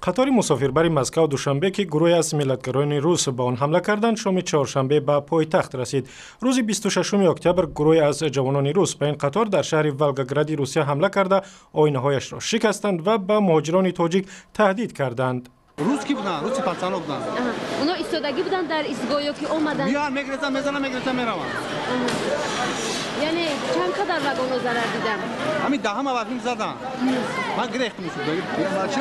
قطار مسافربری مسکو دوشنبه که گروهی از ملیتگرایان روس به آن حمله کردند شام چهارشنبه به پایتخت رسید. روز 26 اکتبر گروهی از جوانان روس به این قطار در شهر ولگاگراد روسیه حمله کرده آینه‌هایش را شکستند و به مهاجران تاجیک تهدید کردند. روسکی بودن، روسی پسران بودن. اونا ایستادگی بودن در ایستگاهی که اومدن. بیان میگرفتن میزنن میرون. یعنی چند قدر واگن ضرر دیدم؟ همین دهم واگن زدن. من گرفتم شد.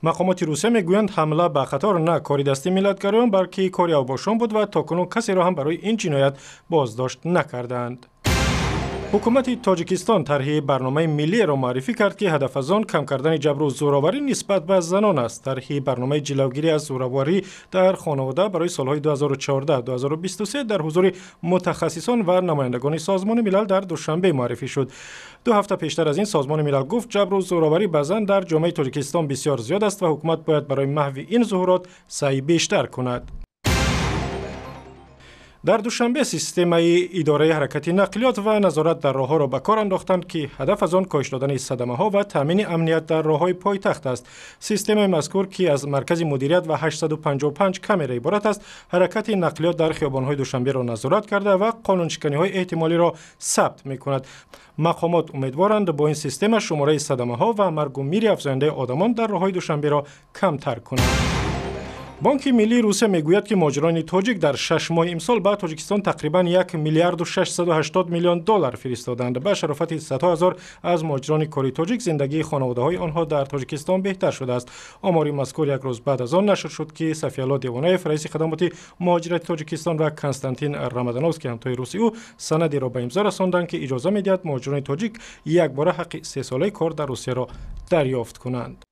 مقامات روسیه میگویند حمله به قطار نه کاری دستی ملیتگرایان بلکه کاری اوباشان بود و تاکنون کسی را هم برای این جنایت بازداشت نکردند. حکومت تاجیکستان طرح برنامه ملی را معرفی کرد که هدف از آن کم کردن جبر و زورآوری نسبت به زنان است. طرح برنامه جلوگیری از زورآوری در خانواده برای سالهای 2014-2023 در حضور متخصصان و نمایندگان سازمان ملل در دوشنبه معرفی شد. 2 هفته پیشتر از این سازمان ملل گفت جبر و زورآوری به زن در جامعه تاجیکستان بسیار زیاد است و حکومت باید برای محو این ظهورات سعی بیشتر کند. در دوشنبه سیستم اداره حرکت نقلیات و نظارت در راه‌ها را به کار انداختند که هدف از آن کاهش دادن صدمه‌ها و تامین امنیت در راه‌های پایتخت است. سیستم مذکور که از مرکز مدیریت و 855 کامرا عبارت است، حرکت نقلیات در خیابان‌های دوشنبه را نظارت کرده و قانون‌شکنی‌های احتمالی را ثبت می‌کند. مقامات امیدوارند با این سیستم شماره صدمه‌ها و مرگ و میر افزاینده آدمان در راه‌های دوشنبه را کمتر کند. بانک ملی روسیه میگوید که مهاجران تاجیک در 6 ماه امسال به تاجیکستان تقریباً 1 میلیارد و 680 میلیون دلار فرستادند. به شرافت صدها هزار از مهاجران کاری تاجیک زندگی خانواده‌های آنها در تاجیکستان بهتر شده است. آمار مذکور یک روز بعد از آن نشر شد که صفی‌الله دیوانایف رئیس خدمات مهاجرت تاجیکستان و کنستانتین رمضانوفسکی همتای روسی او سندی را به امضا رساندند که اجازه می‌دهد مهاجران تاجیک یک بار حق 3 ساله کار در روسیه را دریافت کنند.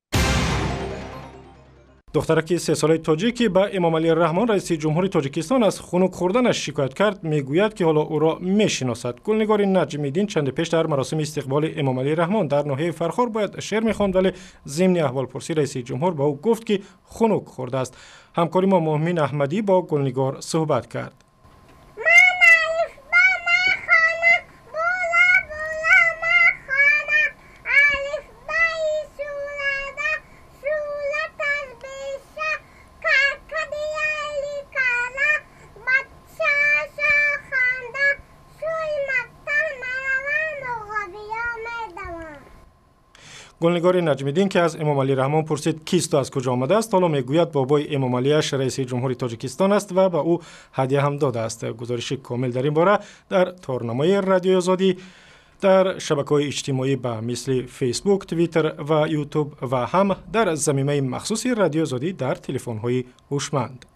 دخترک 3 ساله تاجیکی به امام علی رحمان رئیس جمهوری تاجیکستان از خنک خوردنش شکایت کرد. میگوید که حالا او را میشناسد. گلنگار نجمی‌دین چند پیش در مراسم استقبال امام علی رحمان در ناحیه فرخار باید شعر می‌خواند، ولی ضمن احوالپرسی رئیس جمهور به او گفت که خنک خورده است. همکاری ما مؤمن احمدی با گلنگار صحبت کرد. گلنگار نجمی‌دین که از امام علی رحمان پرسید کیست و از کجا آمده است، حالا میگوید بابای امام علی اش رئیس جمهوری تاجیکستان است و به او هدیه هم داده است. گزارش کامل در این باره در تارنمای رادیو آزادی در شبکه‌های اجتماعی به مثل فیسبوک، توییتر و یوتیوب و هم در ضمیمه مخصوص رادیو آزادی در تلفن‌های هوشمند.